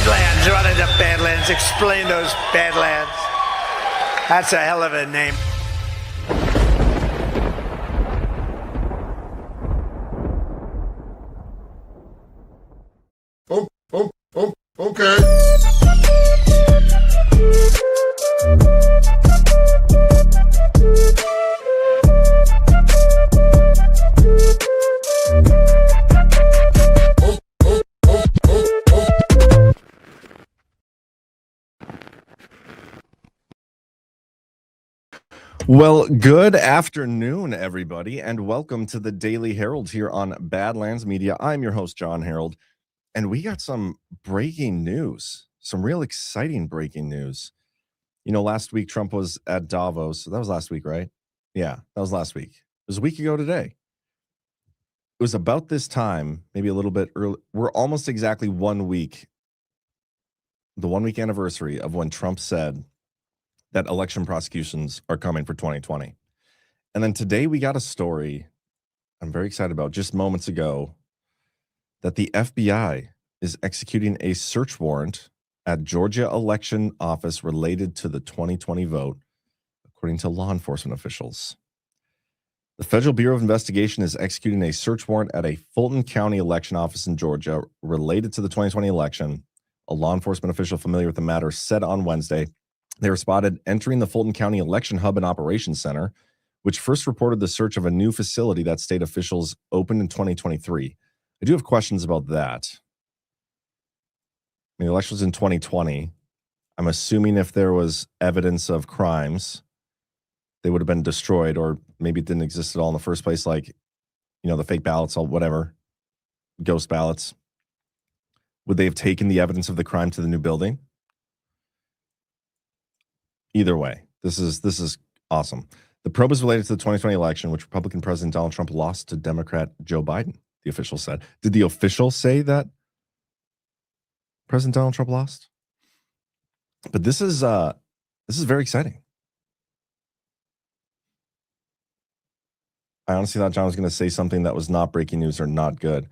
Badlands, running to Badlands. Explain those Badlands. That's a hell of a name. Okay. Well, good afternoon, everybody, and welcome to the Daily Herold here on Badlands Media. I'm your host, Jon Herold, and we got some breaking news, some real exciting breaking news. You know, last week Trump was at Davos. So that was last week, right? Yeah, that was last week. It was a week ago today. It was about this time, maybe a little bit early. We're almost exactly 1 week, the 1 week anniversary of when Trump said that election prosecutions are coming for 2020. And then today we got a story I'm very excited about just moments ago that the FBI is executing a search warrant at Georgia election office related to the 2020 vote, according to law enforcement officials. The Federal Bureau of Investigation is executing a search warrant at a Fulton County election office in Georgia related to the 2020 election. A law enforcement official familiar with the matter said on Wednesday they were spotted entering the Fulton County Election Hub and Operations Center, which first reported the search of a new facility that state officials opened in 2023. I do have questions about that. I mean, the election was in 2020. I'm assuming if there was evidence of crimes, they would have been destroyed, or maybe it didn't exist at all in the first place, like, you know, the fake ballots or whatever, ghost ballots. Would they have taken the evidence of the crime to the new building? Either way, this is awesome. The probe is related to the 2020 election, which Republican President Donald Trump lost to Democrat Joe Biden, the official said. Did the official say that President Donald Trump lost? But this is very exciting. I honestly thought John was going to say something that was not breaking news or not good.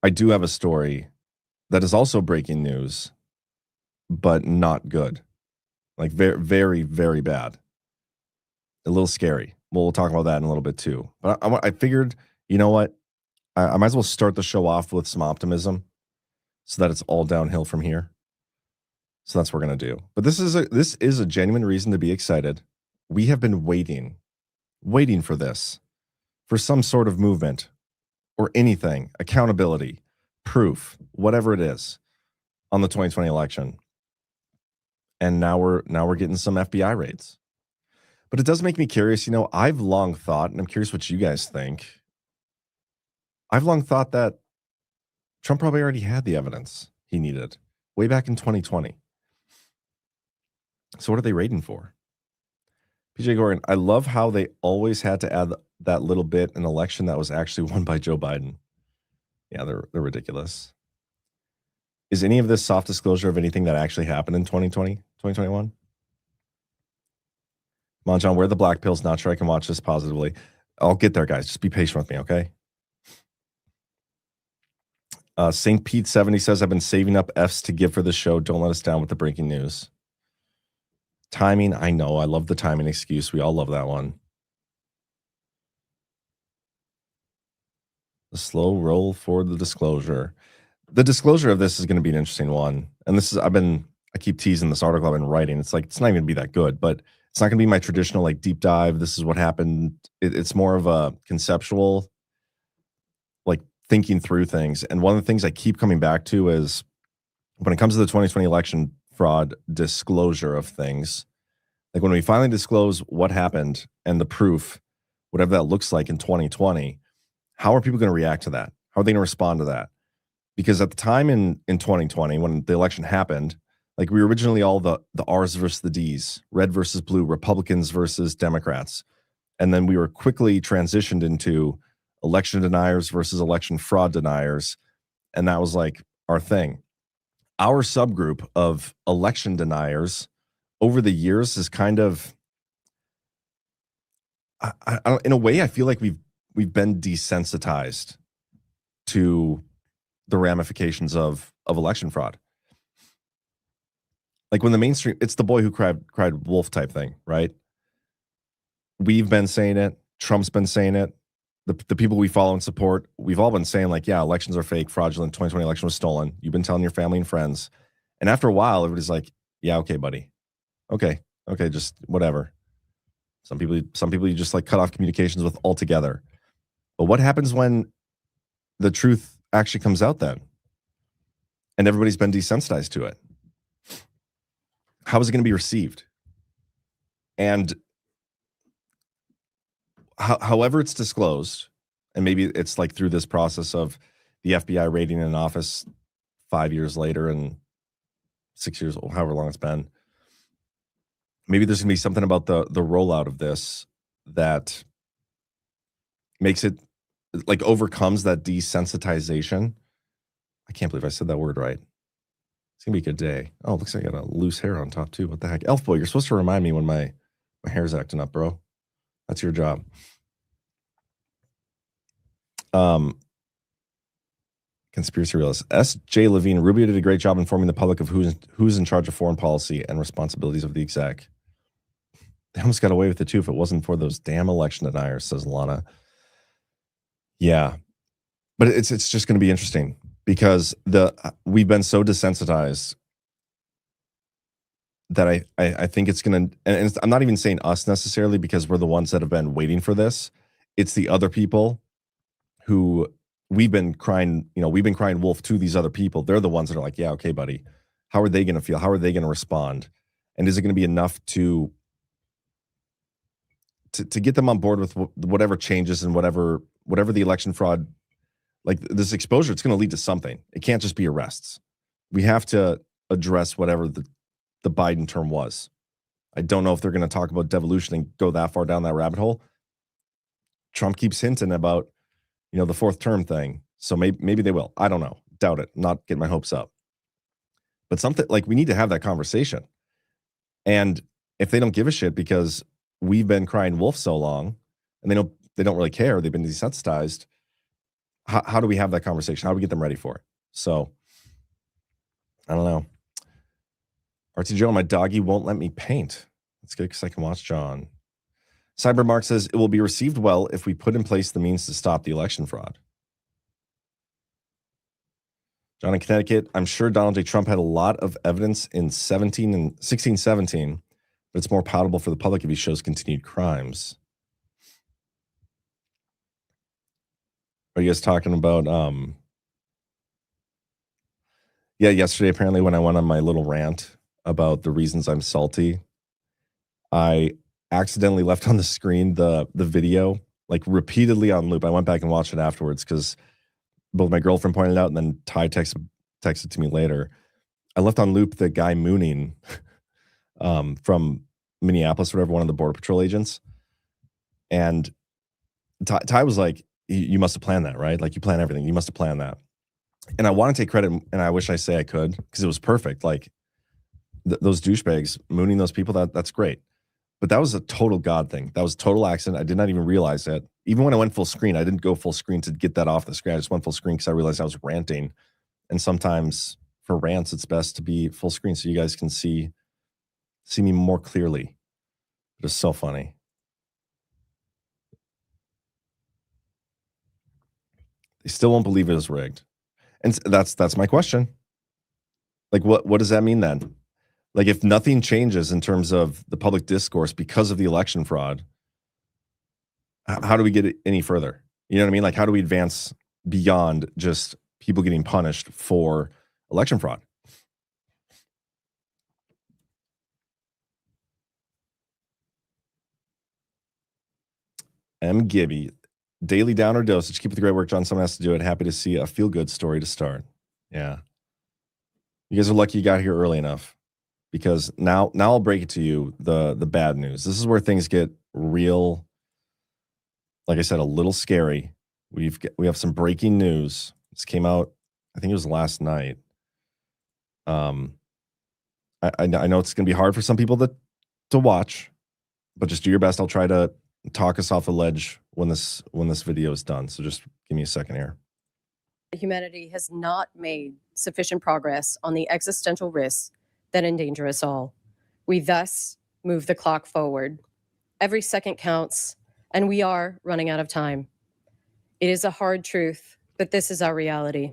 I do have a story that is also breaking news, but not good. Like very, very, very bad. A little scary. We'll talk about that in a little bit too. But I figured, you know what? I might as well start the show off with some optimism so that it's all downhill from here. So that's what we're going to do. But this is a genuine reason to be excited. We have been waiting for this, for some sort of movement or anything, accountability, proof, whatever it is on the 2020 election. And now we're getting some FBI raids. But it does make me curious. You know, I've long thought, and I'm curious what you guys think. I've long thought that Trump probably already had the evidence he needed way back in 2020. So what are they raiding for? PJ Gordon, I love how they always had to add that little bit in an election that was actually won by Joe Biden. Yeah, they're ridiculous. Is any of this soft disclosure of anything that actually happened in 2020, 2021? Come on, John, wear the black pills. Not sure I can watch this positively. I'll get there, guys. Just be patient with me, okay? St. Pete 70 says, I've been saving up Fs to give for the show. Don't let us down with the breaking news. Timing, I know. I love the timing excuse. We all love that one. The slow roll for the disclosure. The disclosure of this is going to be an interesting one. And this is, I keep teasing this article I've been writing. It's like, it's not even going to be that good, but it's not going to be my traditional like deep dive. This is what happened. It's more of a conceptual, like thinking through things. And one of the things I keep coming back to is when it comes to the 2020 election fraud disclosure of things, like when we finally disclose what happened and the proof, whatever that looks like in 2020, how are people going to react to that? How are they going to respond to that? Because at the time in 2020, when the election happened, like we were originally all the R's versus the D's, red versus blue, Republicans versus Democrats. And then we were quickly transitioned into election deniers versus election fraud deniers. And that was like our thing. Our subgroup of election deniers over the years is kind of, in a way, I feel like we've been desensitized to the ramifications of election fraud. like when the mainstream, it's the boy who cried wolf type thing, right? We've been saying it. Trump's been saying it. The people we follow and support, we've all been saying like, yeah, elections are fake, fraudulent. 2020 election was stolen. You've been telling your family and friends. And after a while, everybody's like, yeah, okay, buddy. Okay, just whatever. Some people you just like cut off communications with altogether. But what happens when the truth actually comes out then? And everybody's been desensitized to it. How is it going to be received? And however it's disclosed, and maybe it's like through this process of the FBI raiding an office 5 years later and 6 years, however long it's been, maybe there's going to be something about the rollout of this that makes it like overcomes that desensitization. I can't believe I said that word right. It's gonna be a good day. Oh, looks like I got a loose hair on top too. What the heck? Elf boy, you're supposed to remind me when my hair's acting up, bro. That's your job. Conspiracy realist. S.J. Levine. Rubio did a great job informing the public of who's in charge of foreign policy and responsibilities of the exec. They almost got away with it too if it wasn't for those damn election deniers, says Lana. Yeah. But it's just going to be interesting because we've been so desensitized that I think it's going to, and I'm not even saying us necessarily because we're the ones that have been waiting for this. It's the other people who we've been crying wolf to these other people. They're the ones that are like, yeah, okay, buddy. How are they going to feel? How are they going to respond? And is it going to be enough to get them on board with whatever changes and whatever the election fraud, like this exposure, it's going to lead to something. It can't just be arrests. We have to address whatever the Biden term was. I don't know if they're going to talk about devolution and go that far down that rabbit hole. Trump keeps hinting about, the fourth term thing. So maybe they will. I don't know. Doubt it. Not getting my hopes up. But something like we need to have that conversation. And if they don't give a shit because we've been crying wolf so long and they don't really care, they've been desensitized, how do we have that conversation? How do we get them ready for it? So I don't know. RT Joe, my doggy won't let me paint. That's good because I can watch John. Cybermark says it will be received well if we put in place the means to stop the election fraud. John in Connecticut, I'm sure Donald J. Trump had a lot of evidence in 16, 17, but it's more palatable for the public if he shows continued crimes. Are you guys talking about, yesterday apparently when I went on my little rant about the reasons I'm salty, I accidentally left on the screen the video like repeatedly on loop. I went back and watched it afterwards because both my girlfriend pointed out and then Ty texted to me later. I left on loop the guy mooning from Minneapolis, whatever, one of the Border Patrol agents. And Ty was like, you must have planned that, right? Like you plan everything. You must have planned that. And I want to take credit, and I wish I say I could because it was perfect. Like those douchebags mooning those people, that's great. But that was a total God thing. That was a total accident. I did not even realize it. Even when I went full screen, I didn't go full screen to get that off the screen. I just went full screen because I realized I was ranting. And sometimes for rants, it's best to be full screen so you guys can see me more clearly. It was so funny. They still won't believe it was rigged. And that's my question. Like, what does that mean then? Like, if nothing changes in terms of the public discourse because of the election fraud, how do we get it any further? You know what I mean? Like, how do we advance beyond just people getting punished for election fraud? M. Gibby, daily downer dosage. Keep up the great work, John. Someone has to do it. Happy to see a feel-good story to start. Yeah. You guys are lucky you got here early enough. Because now I'll break it to you, the bad news. This is where things get real, like I said, a little scary. We have some breaking news. This came out, I think it was last night. I know it's going to be hard for some people to watch, but just do your best. I'll try to talk us off the ledge when this video is done. So just give me a second here. Humanity has not made sufficient progress on the existential risks that endanger us all. We thus move the clock forward. Every second counts, and we are running out of time. It is a hard truth, but this is our reality.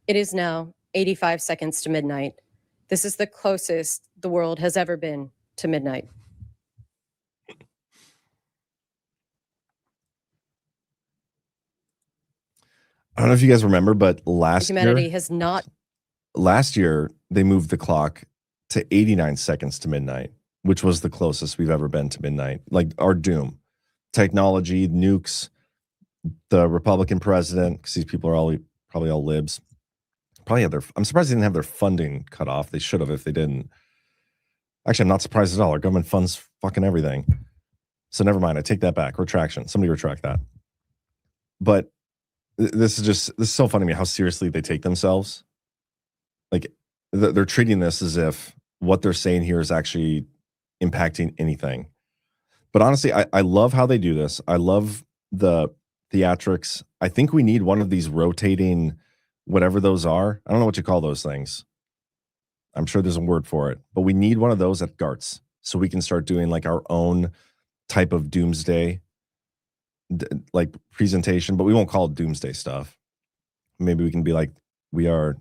It is now 85 seconds to midnight. This is the closest the world has ever been to midnight. I don't know if you guys remember, but Humanity has not. last year they moved the clock to 89 seconds to midnight, which was the closest we've ever been to midnight. Like our doom, technology, nukes, the Republican president, because these people are probably all libs. Probably have I'm surprised they didn't have their funding cut off. They should have if they didn't. Actually, I'm not surprised at all. Our government funds fucking everything. So never mind. I take that back. Retraction. Somebody retract that. But this is so funny to me how seriously they take themselves. Like they're treating this as if what they're saying here is actually impacting anything. But honestly, I love how they do this. I love the theatrics. I think we need one of these rotating, whatever those are. I don't know what you call those things. I'm sure there's a word for it, but we need one of those at GARTS so we can start doing like our own type of doomsday like presentation, but we won't call it doomsday stuff. Maybe we can be like, we are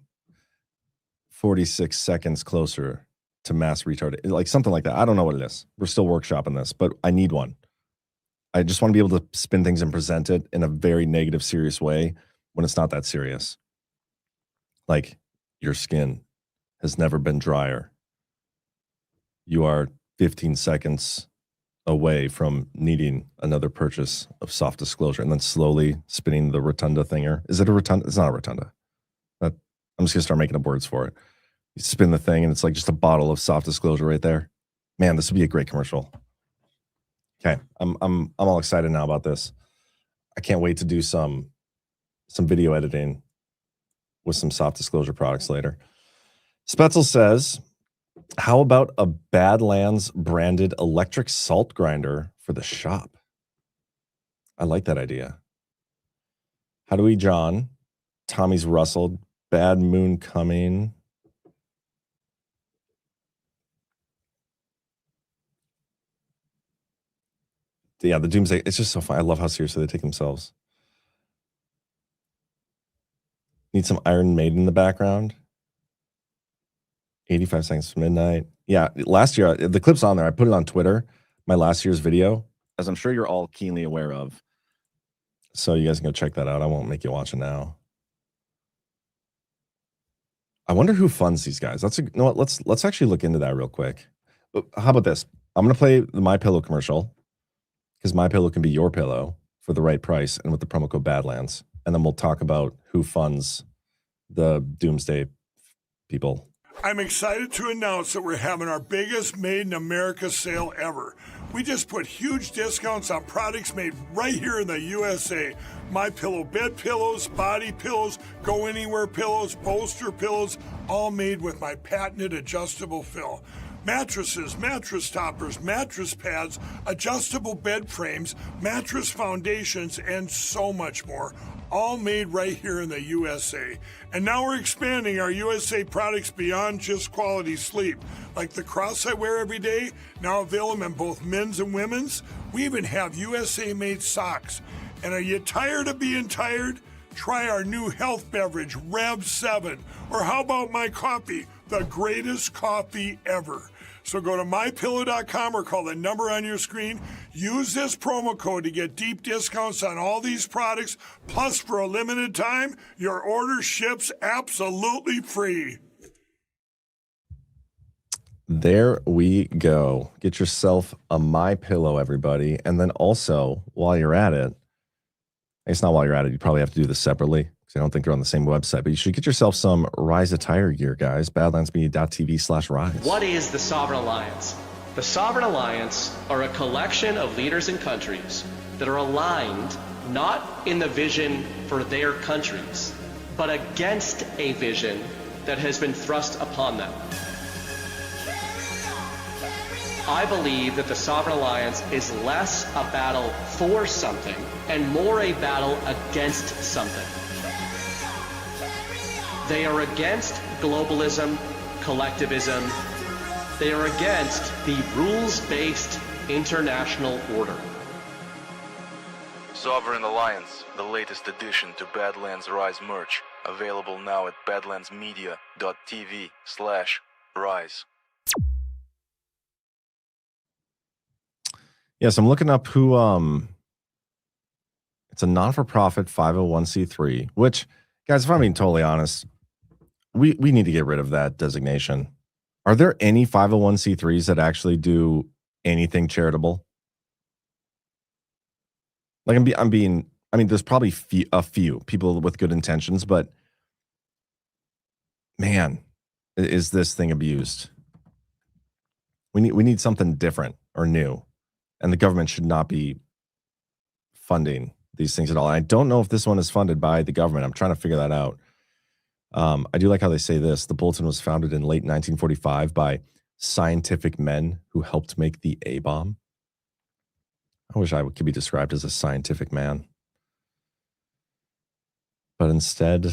46 seconds closer to mass retarded, like something like that. I don't know what it is. We're still workshopping this, but I need one. I just want to be able to spin things and present it in a very negative, serious way when it's not that serious. Like, your skin has never been drier. You are 15 seconds away from needing another purchase of soft disclosure, and then slowly spinning the rotunda thinger. Is it a rotunda? It's not a rotunda. I'm just gonna start making up words for it. You spin the thing, and it's like just a bottle of soft disclosure right there. Man, this would be a great commercial. Okay, I'm all excited now about this. I can't wait to do some video editing with some soft disclosure products later. Spetzel says, how about a Badlands branded electric salt grinder for the shop? I like that idea. How do we, John? Tommy's rustled. Bad moon coming. Yeah, the Doomsday. It's just so fun. I love how seriously they take themselves. Need some Iron Maiden in the background. 85 seconds to midnight. Yeah, last year, the clip's on there. I put it on Twitter, my last year's video, as I'm sure you're all keenly aware of. So you guys can go check that out. I won't make you watch it now. I wonder who funds these guys. You know what? Let's actually look into that real quick. How about this? I'm going to play the MyPillow commercial, because MyPillow can be your pillow for the right price and with the promo code Badlands. And then we'll talk about who funds the Doomsday people. I'm excited to announce that we're having our biggest Made in America sale ever. We just put huge discounts on products made right here in the USA. MyPillow bed pillows, body pillows, go anywhere pillows, bolster pillows, all made with my patented adjustable fill. Mattresses, mattress toppers, mattress pads, adjustable bed frames, mattress foundations, and so much more. All made right here in the USA. And now we're expanding our USA products beyond just quality sleep. Like the cross I wear every day, now available in both men's and women's. We even have USA-made socks. And are you tired of being tired? Try our new health beverage, Rev 7. Or how about my coffee, the greatest coffee ever. So go to mypillow.com or call the number on your screen. Use this promo code to get deep discounts on all these products. Plus, for a limited time, your order ships absolutely free. There we go. Get yourself a MyPillow, everybody. And then also, while you're at it, it's not while you're at it, you probably have to do this separately, because I don't think they're on the same website, but you should get yourself some Rise Attire gear, guys. Badlandsmedia.tv/rise. What is the Sovereign Alliance? The Sovereign Alliance are a collection of leaders and countries that are aligned not in the vision for their countries, but against a vision that has been thrust upon them. I believe that the Sovereign Alliance is less a battle for something and more a battle against something. They are against globalism, collectivism. They are against the rules-based international order. Sovereign Alliance, the latest addition to Badlands Rise merch, available now at badlandsmedia.tv/rise. Yes, I'm looking up who it's a non-for-profit 501c3, which, guys, if I'm being totally honest, we need to get rid of that designation. Are there any 501c3s that actually do anything charitable? Like I mean, there's probably a few people with good intentions, but man, is this thing abused? We need something different or new, and the government should not be funding these things at all. And I don't know if this one is funded by the government. I'm trying to figure that out. I do like how they say this. The bulletin was founded in late 1945 by scientific men who helped make the A-bomb. I wish I could be described as a scientific man. But instead,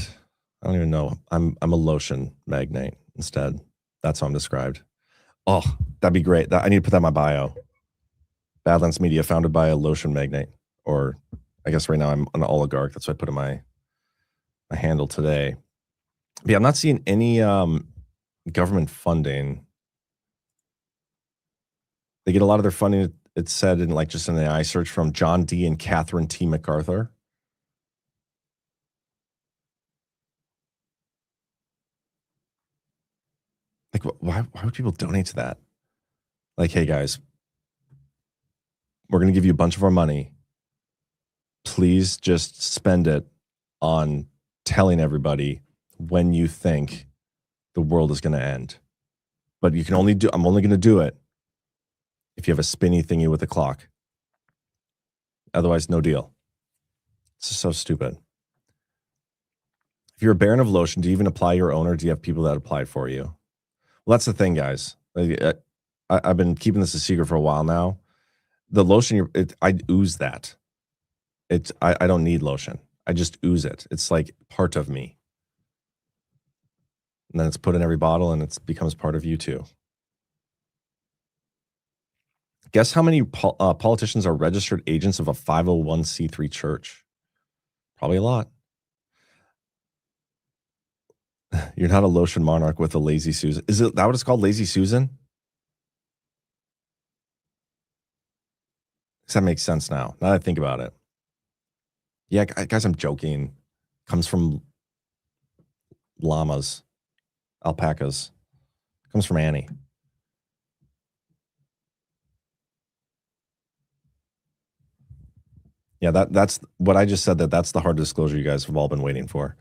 I don't even know. I'm a lotion magnate instead. That's how I'm described. Oh, that'd be great. I need to put that in my bio. Badlands Media, founded by a lotion magnate. Or I guess right now I'm an oligarch. That's what I put in my handle today. But yeah, I'm not seeing any government funding. They get a lot of their funding, it said, in like just an AI search from John D. and Catherine T. MacArthur. Like, why would people donate to that? Like, hey, guys, we're going to give you a bunch of our money. Please just spend it on telling everybody when you think the world is going to end. But you can I'm only going to do it if you have a spinny thingy with a clock. Otherwise, no deal. It's so stupid. If you're a baron of lotion, do you even apply your own, or do you have people that apply it for you? Well, that's the thing, guys. I've been keeping this a secret for a while now. The lotion, I ooze that. I don't need lotion. I just ooze it. It's like part of me. And then it's put in every bottle, and it becomes part of you too. Guess how many politicians are registered agents of a 501c3 church? Probably a lot. You're not a lotion monarch with a lazy Susan. Is it that what it's called, Lazy Susan? Does that make sense now that I think about it? Yeah, guys, I'm joking. Comes from llamas, alpacas. Comes from Annie. Yeah, that's what I just said. That's the hard disclosure you guys have all been waiting for.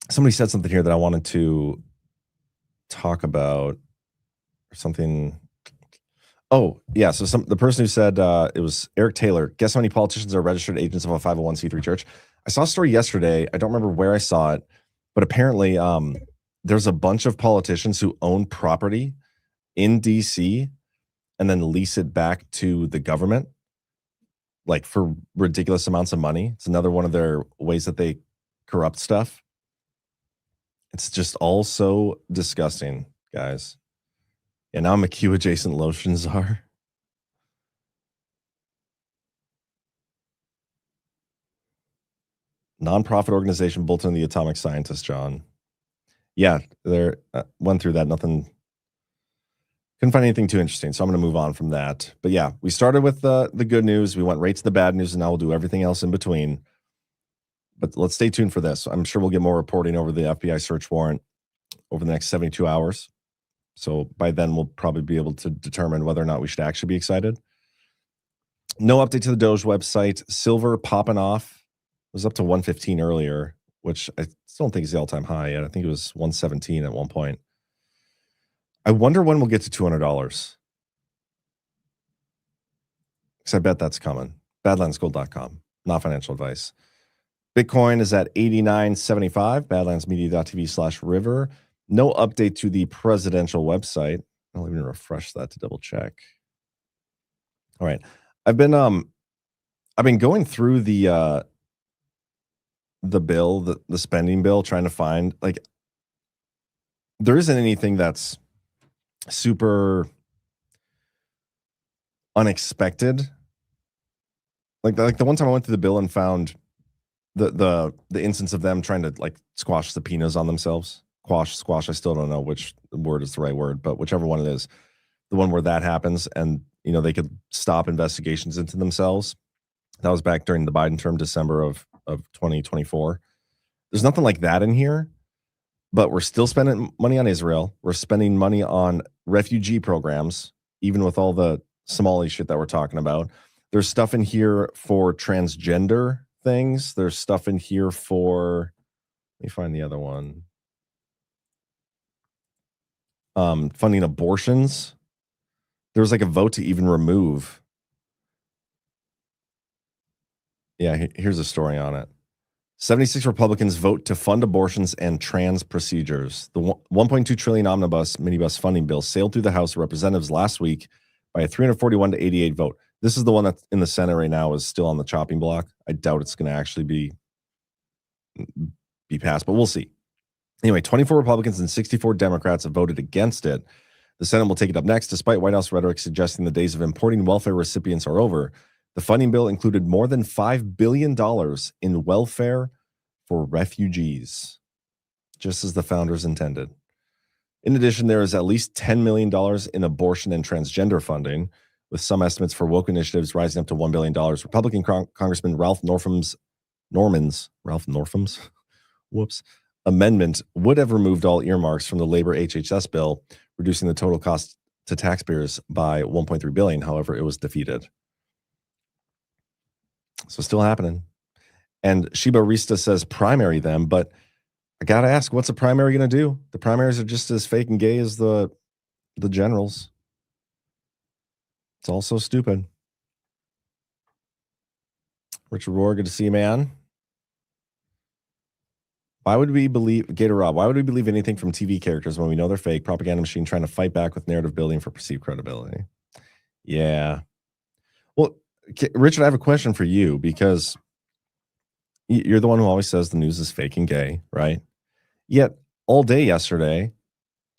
Somebody said something here that I wanted to talk about, or something. Oh, yeah. So the person who said it was Eric Taylor. Guess how many politicians are registered agents of a 501c3 church? I saw a story yesterday. I don't remember where I saw it, but apparently there's a bunch of politicians who own property in DC and then lease it back to the government, like for ridiculous amounts of money. It's another one of their ways that they corrupt stuff. It's just all so disgusting, guys. And now I'm a Q adjacent lotion czar. Nonprofit organization, Bulletin of the Atomic Scientist, John. Yeah, there went through that. Nothing. Couldn't find anything too interesting, so I'm going to move on from that. But yeah, we started with the good news. We went right to the bad news, and now we'll do everything else in between. But let's stay tuned for this. I'm sure we'll get more reporting over the FBI search warrant over the next 72 hours. So by then, we'll probably be able to determine whether or not we should actually be excited. No update to the Doge website. Silver popping off. It was up to 115 earlier, which I still don't think is the all-time high yet. I think it was 117 at one point. I wonder when we'll get to $200. Because I bet that's coming. Badlandsgold.com. Not financial advice. Bitcoin is at 89.75. Badlandsmedia.tv/river. No update to the presidential website. I'll even refresh that to double check. All right. I've been going through the bill, the spending bill, trying to find, like, there isn't anything that's super unexpected. Like the one time I went through the bill and found the instance of them trying to like squash subpoenas on themselves. Squash. I still don't know which word is the right word, but whichever one it is, the one where that happens and they could stop investigations into themselves. That was back during the Biden term, December of 2024. There's nothing like that in here, but we're still spending money on Israel. We're spending money on refugee programs, even with all the Somali shit that we're talking about. There's stuff in here for transgender things. There's stuff in here for, let me find the other one. Funding abortions. There was like a vote to even remove. Yeah, here's a story on it. 76 Republicans vote to fund abortions and trans procedures. The $1.2 trillion omnibus minibus funding bill sailed through the House of Representatives last week by a 341 to 88 vote. This is the one that's in the Senate right now, is still on the chopping block. I doubt it's going to actually be passed, but we'll see. Anyway, 24 Republicans and 64 Democrats have voted against it. The Senate will take it up next, despite White House rhetoric suggesting the days of importing welfare recipients are over. The funding bill included more than $5 billion in welfare for refugees, just as the founders intended. In addition, there is at least $10 million in abortion and transgender funding, with some estimates for woke initiatives rising up to $1 billion. Republican Congressman Ralph Northam's amendment would have removed all earmarks from the labor HHS bill, reducing the total cost to taxpayers by $1.3 billion. However, it was defeated. So still happening. And Sheba Rista says primary them, but I got to ask, what's a primary going to do? The primaries are just as fake and gay as the generals. It's all so stupid. Richard Rohr, good to see you, man. Why would we believe, Gator Rob, why would we believe anything from TV characters when we know they're fake? Propaganda machine trying to fight back with narrative building for perceived credibility. Yeah. Well, Richard, I have a question for you, because you're the one who always says the news is fake and gay, right? Yet all day yesterday,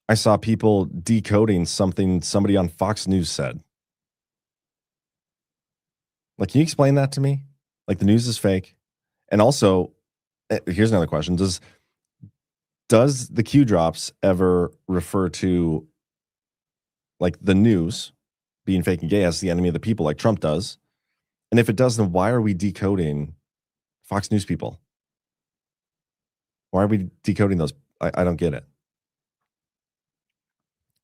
I saw people decoding something somebody on Fox News said. Like, can you explain that to me? Like, the news is fake. And also, here's another question. Does the Q drops ever refer to, like, the news being fake and gay as the enemy of the people, like Trump does? And if it does, then why are we decoding Fox News people? Why are we decoding those? I don't get it.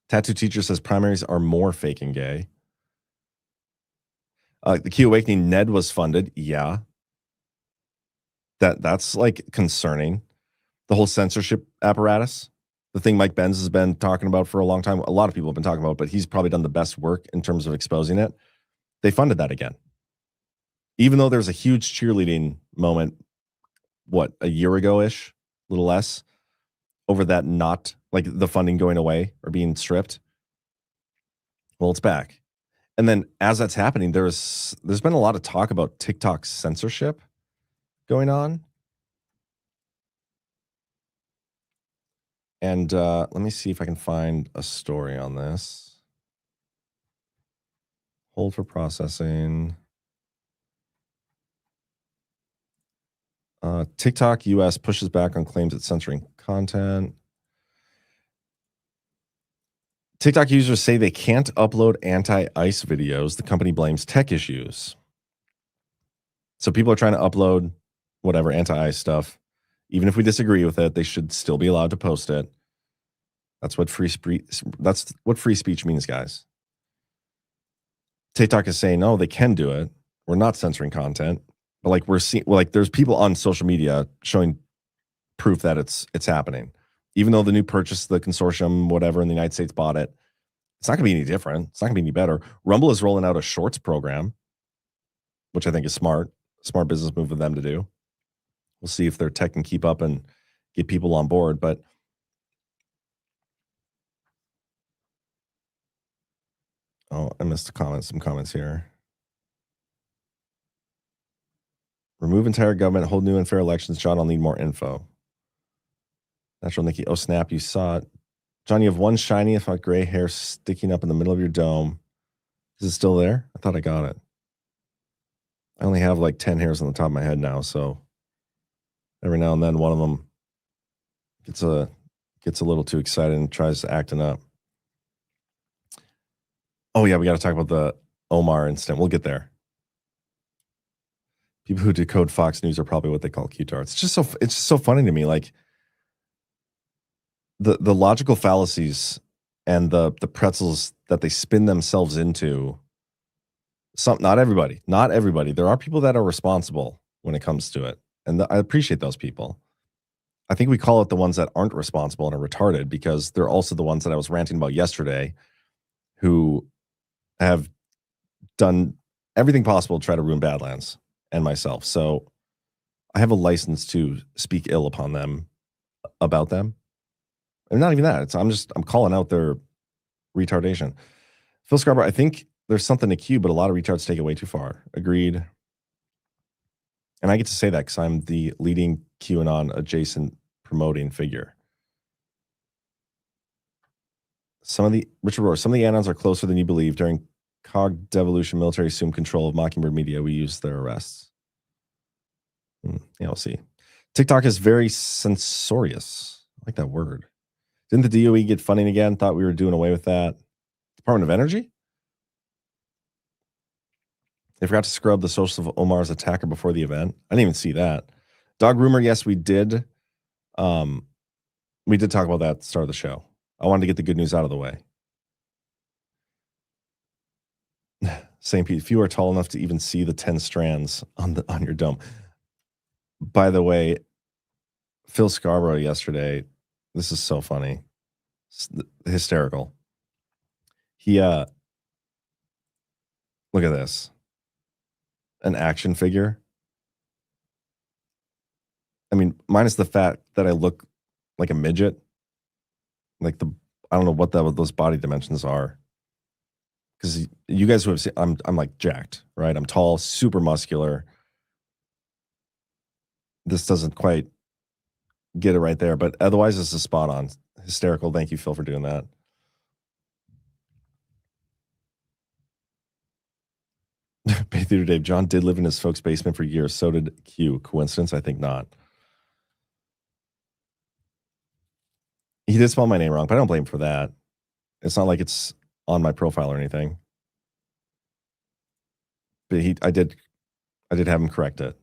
Tattoo Teacher says primaries are more fake and gay. The Q Awakening, Ned was funded. Yeah. That's like concerning. The whole censorship apparatus, the thing Mike Benz has been talking about for a long time. A lot of people have been talking about, but he's probably done the best work in terms of exposing it. They funded that again. Even though there's a huge cheerleading moment, a year ago-ish, a little less, over that, not like the funding going away or being stripped. Well, it's back. And then as that's happening, there's been a lot of talk about TikTok censorship going on. And let me see if I can find a story on this. Hold for processing. TikTok US pushes back on claims it's censoring content. TikTok users say they can't upload anti-ICE videos. The company blames tech issues. So people are trying to upload whatever anti-ICE stuff. Even if we disagree with it, they should still be allowed to post it. That's what free speech means, guys. TikTok is saying, no, they can do it. We're not censoring content. But like there's people on social media showing proof that it's happening. Even though the new purchase, the consortium, whatever in the United States bought it, it's not going to be any different. It's not going to be any better. Rumble is rolling out a shorts program, which I think is smart business move for them to do. We'll see if their tech can keep up and get people on board. But I missed some comments here. Remove entire government, hold new and fair elections. John, I'll need more info. Natural Nikki, oh snap, you saw it. John, you have one shiny, if not gray hair sticking up in the middle of your dome. Is it still there? I thought I got it. I only have like 10 hairs on the top of my head now, so every now and then one of them gets a little too excited and tries acting up. Oh yeah, we got to talk about the Omar incident. We'll get there. People who decode Fox News are probably what they call QTAR. It's just so funny to me, like the logical fallacies and the pretzels that they spin themselves into. Not everybody. There are people that are responsible when it comes to it, and I appreciate those people. I think we call it the ones that aren't responsible and are retarded, because they're also the ones that I was ranting about yesterday, who have done everything possible to try to ruin Badlands and myself. So I have a license to speak ill upon them, about them. And not even that. I'm calling out their retardation. Phil Scarborough, I think there's something to Q, but a lot of retards take it way too far. Agreed. And I get to say that because I'm the leading QAnon adjacent promoting figure. Richard Rohr, some of the Anons are closer than you believe. During COG devolution, military assumed control of Mockingbird Media. We used their arrests. Yeah, we'll see. TikTok is very censorious. I like that word. Didn't the DOE get funding again? Thought we were doing away with that. Department of Energy? They forgot to scrub the socials of Omar's attacker before the event. I didn't even see that. Dog rumor, yes, we did. We did talk about that at the start of the show. I wanted to get the good news out of the way. St. Pete, if you are tall enough to even see the 10 strands on your dome. By the way, Phil Scarborough yesterday, this is so funny. It's hysterical. He look at this. An action figure. I mean, minus the fact that I look like a midget. Like I don't know what those body dimensions are. Because you guys who have seen, I'm like jacked, right? I'm tall, super muscular. This doesn't quite get it right there, but otherwise this is spot on. Hysterical. Thank you, Phil, for doing that. Bay Theater Dave, John did live in his folks' basement for years. So did Q. Coincidence? I think not. He did spell my name wrong, but I don't blame him for that. It's not like it's on my profile or anything. But I did have him correct it.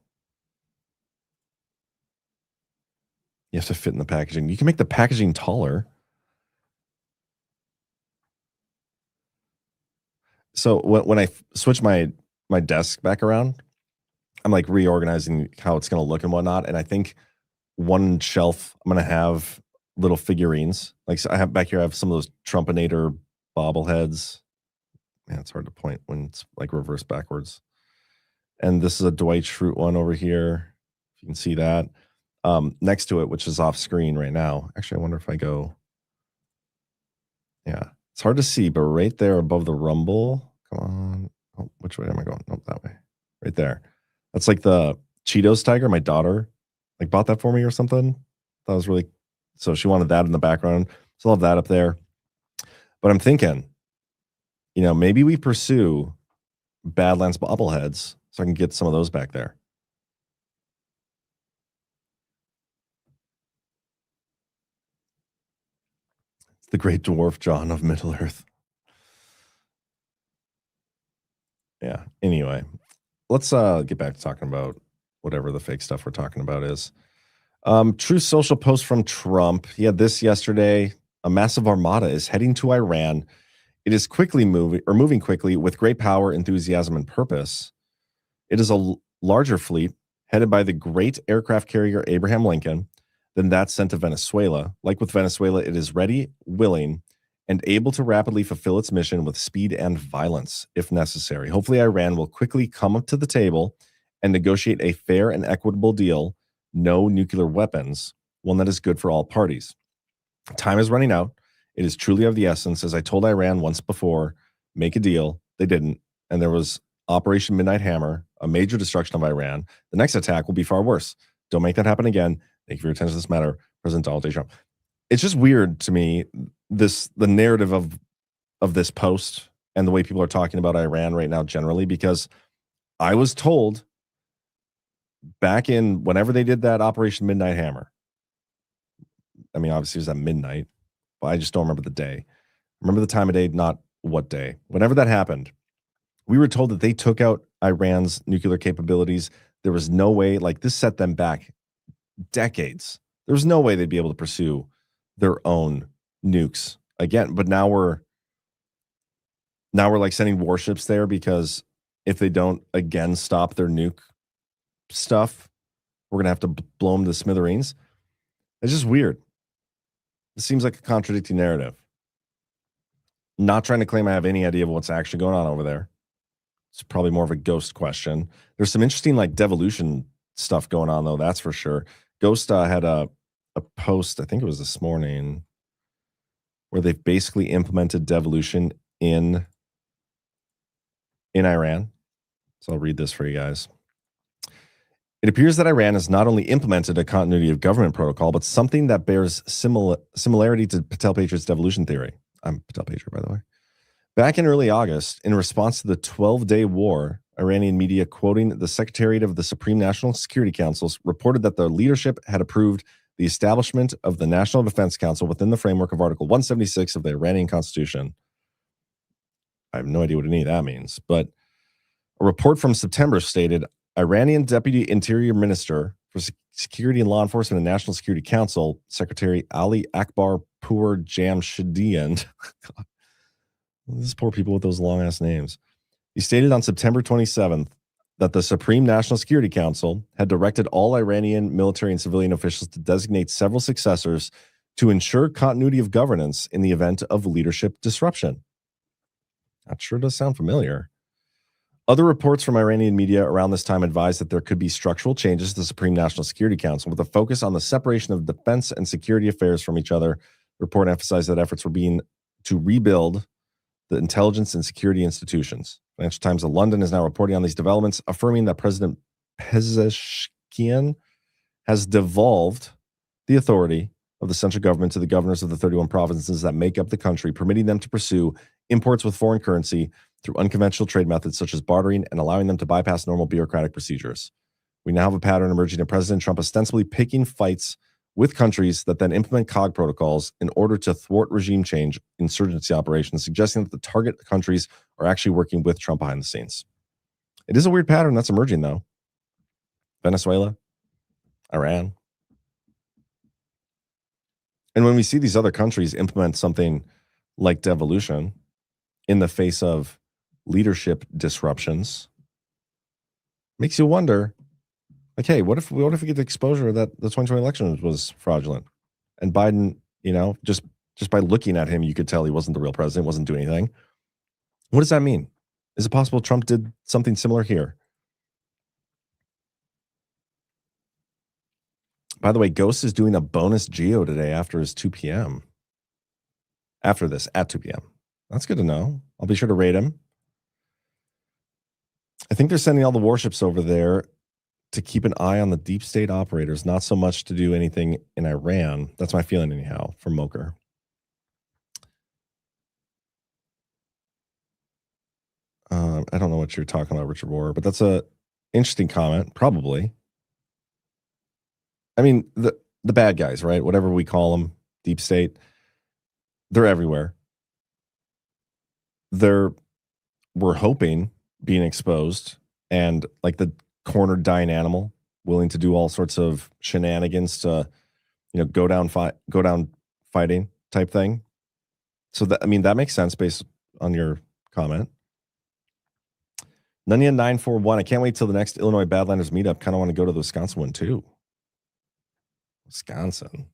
You have to fit in the packaging. You can make the packaging taller. So when I switch my desk back around, I'm like reorganizing how it's going to look and whatnot. And I think one shelf, I'm going to have little figurines. Like, so I have back here, I have some of those Trumpinator bobbleheads. Man, it's hard to point when it's like reversed backwards. And this is a Dwight Schrute one over here. If you can see that. Next to it, which is off screen right now. Actually, I wonder if I go. Yeah, it's hard to see, but right there above the rumble. Come on. Oh, which way am I going? Nope, that way. Right there. That's like the Cheetos tiger. My daughter like bought that for me or something. That was really, so she wanted that in the background. So I'll have that up there. But I'm thinking, maybe we pursue Badlands bobbleheads so I can get some of those back there. It's the Great Dwarf John of Middle Earth. Yeah. Anyway, let's get back to talking about whatever the fake stuff we're talking about is. True Social post from Trump. He had this yesterday. A massive armada is heading to Iran. It is moving quickly with great power, enthusiasm, and purpose. It is a larger fleet headed by the great aircraft carrier Abraham Lincoln than that sent to Venezuela. Like with Venezuela, it is ready, willing, and able to rapidly fulfill its mission with speed and violence if necessary. Hopefully, Iran will quickly come up to the table and negotiate a fair and equitable deal. No nuclear weapons, one that is good for all parties. Time is running out. It is truly of the essence. As I told Iran once before, make a deal. They didn't. And there was Operation Midnight Hammer, a major destruction of Iran. The next attack will be far worse. Don't make that happen again. Thank you for your attention to this matter, President Donald J. Trump. It's just weird to me, the narrative of this post and the way people are talking about Iran right now generally, because I was told back in whenever they did that Operation Midnight Hammer, I mean, obviously it was at midnight, but I just don't remember the day. Remember the time of day, not what day. Whenever that happened, we were told that they took out Iran's nuclear capabilities. There was no way, like this set them back decades. There was no way they'd be able to pursue their own nukes again. But now we're like sending warships there because if they don't again stop their nuke stuff, we're going to have to blow them to smithereens. It's just weird. It seems like a contradicting narrative. Not trying to claim I have any idea of what's actually going on over there. It's probably more of a ghost question. There's some interesting like devolution stuff going on though, that's for sure. Ghost had a post, I think it was this morning, where they've basically implemented devolution in Iran. So I'll read this for you guys. It appears that Iran has not only implemented a continuity of government protocol, but something that bears similarity to Patel Patriot's devolution theory. I'm Patel Patriot, by the way. Back in early August, in response to the 12-day war, Iranian media, quoting the Secretariat of the Supreme National Security Council, reported that the leadership had approved the establishment of the National Defense Council within the framework of Article 176 of the Iranian Constitution. I have no idea what any of that means, but a report from September stated Iranian Deputy Interior Minister for Security and Law Enforcement and National Security Council, Secretary Ali Akbar Pur Jamshedian. These poor people with those long-ass names. He stated on September 27th that the Supreme National Security Council had directed all Iranian military and civilian officials to designate several successors to ensure continuity of governance in the event of leadership disruption. That sure does sound familiar. Other reports from Iranian media around this time advised that there could be structural changes to the Supreme National Security Council with a focus on the separation of defense and security affairs from each other. The report emphasized that efforts were being to rebuild the intelligence and security institutions. Financial Times of London is now reporting on these developments, affirming that President Pezeshkian has devolved the authority of the central government to the governors of the 31 provinces that make up the country, permitting them to pursue imports with foreign currency through unconventional trade methods such as bartering and allowing them to bypass normal bureaucratic procedures. We now have a pattern emerging of President Trump ostensibly picking fights with countries that then implement COG protocols in order to thwart regime change insurgency operations, suggesting that the target countries are actually working with Trump behind the scenes. It is a weird pattern that's emerging, though. Venezuela, Iran. And when we see these other countries implement something like devolution in the face of leadership disruptions, makes you wonder, like, hey, what if we get the exposure that the 2020 election was fraudulent? And Biden, just by looking at him, you could tell he wasn't the real president, wasn't doing anything. What does that mean? Is it possible Trump did something similar here? By the way, Ghost is doing a bonus Geo today after his 2 p.m. After this, at 2 p.m. That's good to know. I'll be sure to rate him. I think they're sending all the warships over there to keep an eye on the deep state operators, not so much to do anything in Iran. That's my feeling anyhow, from Moker. I don't know what you're talking about, Richard Rohr, but that's a interesting comment, probably. I mean, the bad guys, right? Whatever we call them, deep state, they're everywhere. We're hoping being exposed and like the cornered dying animal willing to do all sorts of shenanigans to, go down fighting type thing. So that makes sense based on your comment. Nunya 941. I can't wait till the next Illinois Badlanders meetup. Kind of want to go to the Wisconsin one too. Wisconsin.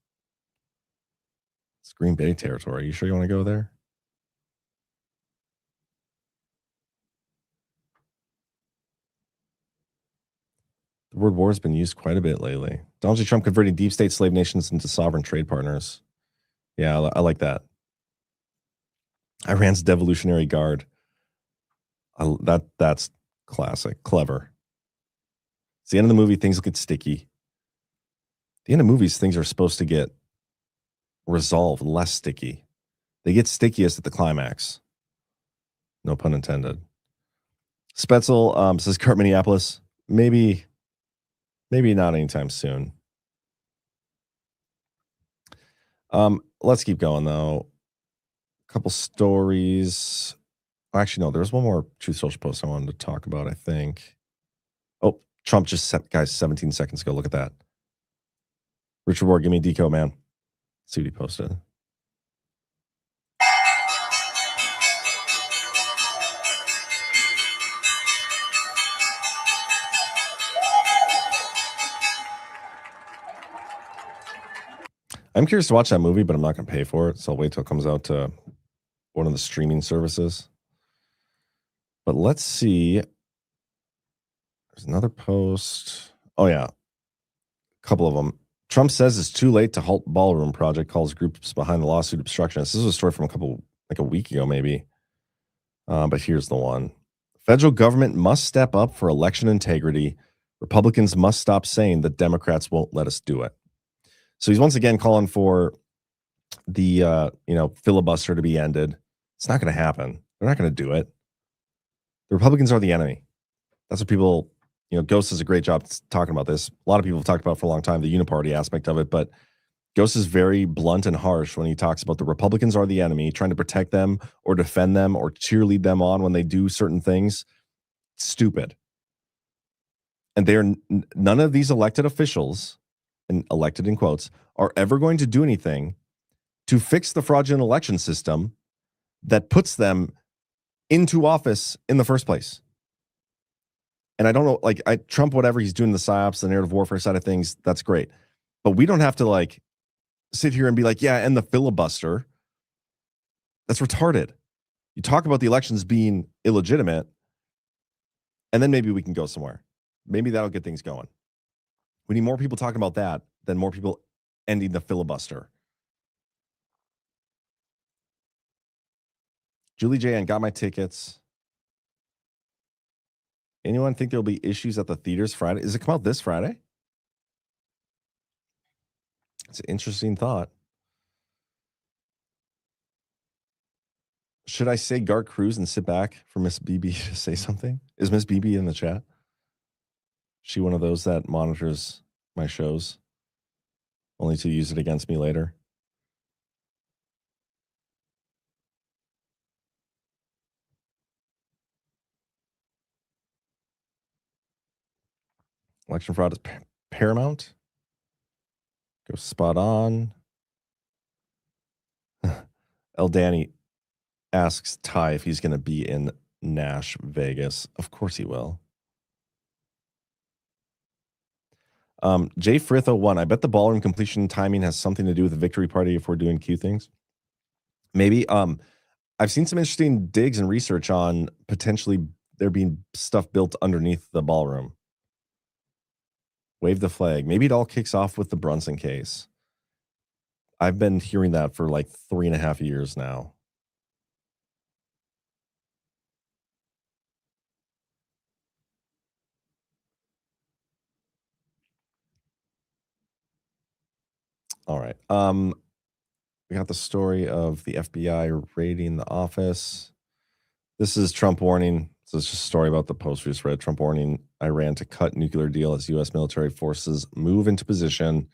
It's Green Bay territory. You sure you want to go there? The word war has been used quite a bit lately. Donald J. Trump converting deep state slave nations into sovereign trade partners. Yeah, I like that. Iran's devolutionary guard. That's Classic. Clever. It's the end of the movie. Things get sticky. At the end of movies, things are supposed to get resolved, less sticky. They get stickiest at the climax. No pun intended. Spetzel says, Kurt Minneapolis, maybe not anytime soon. Let's keep going, though. A couple stories. Actually, no, there was one more Truth Social post I wanted to talk about, I think. Oh, Trump just sent guys 17 seconds ago. Look at that. Richard Ward, give me a deco, man. See what he posted. I'm curious to watch that movie, but I'm not going to pay for it. So I'll wait till it comes out to one of the streaming services. But let's see. There's another post. Oh, yeah. A couple of them. Trump says it's too late to halt ballroom project, calls groups behind the lawsuit obstructionists. This is a story from a week ago, maybe. But here's the one. Federal government must step up for election integrity. Republicans must stop saying that Democrats won't let us do it. So he's once again calling for the filibuster to be ended. It's not going to happen. They're not going to do it. The Republicans are the enemy. That's what people, Ghost does a great job talking about this. A lot of people have talked about for a long time the uniparty aspect of it, but Ghost is very blunt and harsh when he talks about the Republicans are the enemy, trying to protect them or defend them or cheerlead them on when they do certain things. Stupid. And they are none of these elected officials, and elected in quotes, are ever going to do anything to fix the fraudulent election system that puts them into office in the first place. And I don't know, Trump, whatever he's doing, the psyops, the narrative warfare side of things, that's great. But we don't have to sit here and be and the filibuster. That's retarded. You talk about the elections being illegitimate, and then maybe we can go somewhere. Maybe that'll get things going. We need more people talking about that than more people ending the filibuster. Julie J. and got my tickets. Anyone think there'll be issues at the theaters Friday? Does it come out this Friday? It's an interesting thought. Should I say Gart Cruz and sit back for Miss BB to say something? Is Miss BB in the chat? She one of those that monitors my shows, only to use it against me later? Election fraud is paramount. Go spot on. El Danny asks Ty if he's going to be in Nash Vegas. Of course he will. Jay Frith 01. I bet the ballroom completion timing has something to do with the victory party if we're doing Q things. Maybe. I've seen some interesting digs and research on potentially there being stuff built underneath the ballroom. Wave the flag. Maybe it all kicks off with the Brunson case. I've been hearing that for 3.5 years now. All right. We got the story of the FBI raiding the office. This is Trump warning. So it's just a story about the post we just read. Trump warning Iran to cut nuclear deal as U.S. military forces move into position.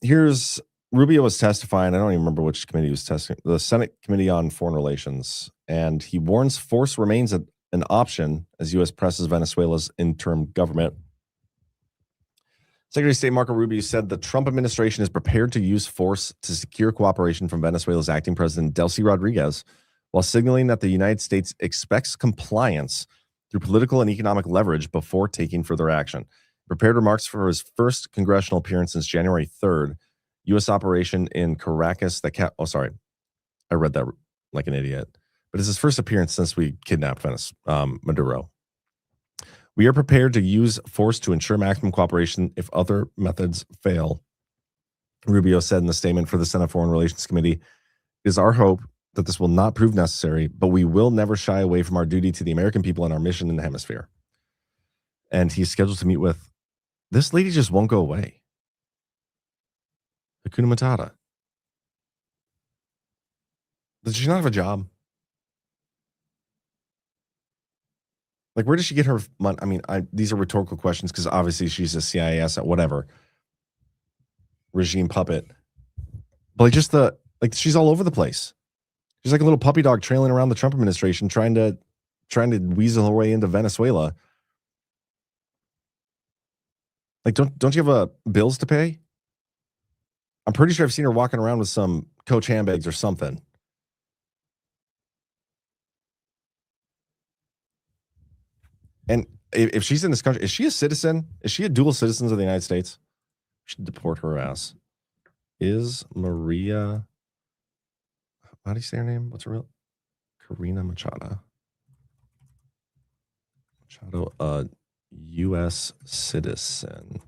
Here's Rubio was testifying. I don't even remember which committee he was testifying. The Senate Committee on Foreign Relations. And he warns force remains an option as U.S. presses Venezuela's interim government. Secretary of State Marco Rubio said the Trump administration is prepared to use force to secure cooperation from Venezuela's acting president, Delcy Rodriguez, while signaling that the United States expects compliance through political and economic leverage before taking further action. Prepared remarks for his first congressional appearance since January 3rd, U.S. operation in Caracas. I read that like an idiot. But it's his first appearance since we kidnapped Maduro. We are prepared to use force to ensure maximum cooperation if other methods fail, Rubio said in the statement for the Senate Foreign Relations Committee. It is our hope that this will not prove necessary, but we will never shy away from our duty to the American people and our mission in the hemisphere. And he's scheduled to meet with this lady. Just won't go away. Hakuna Matata. Does she not have a job? Like, where does she get her money? I mean, these are rhetorical questions because obviously she's a CIA asset, whatever, regime puppet. But like, she's all over the place. She's like a little puppy dog trailing around the Trump administration, trying to weasel her way into Venezuela. Like, don't you have bills to pay? I'm pretty sure I've seen her walking around with some Coach handbags or something. And if she's in this country, is she a citizen? Is she a dual citizen of the United States? We should deport her ass. Is Maria, how do you say her name? What's her real? Karina Machado. Machado, a U.S. citizen.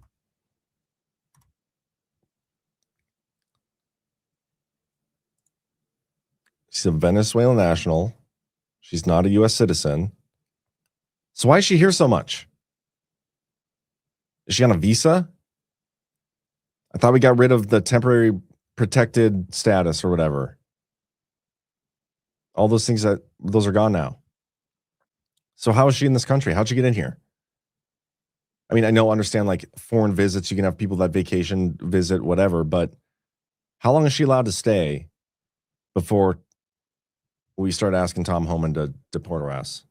She's a Venezuelan national. She's not a U.S. citizen. So why is she here so much? Is she on a visa? I thought we got rid of the temporary protected status or whatever. All those things, those are gone now. So how is she in this country? How'd she get in here? I mean, understand like foreign visits. You can have people that vacation visit, whatever. But how long is she allowed to stay before we start asking Tom Homan to deport her ass?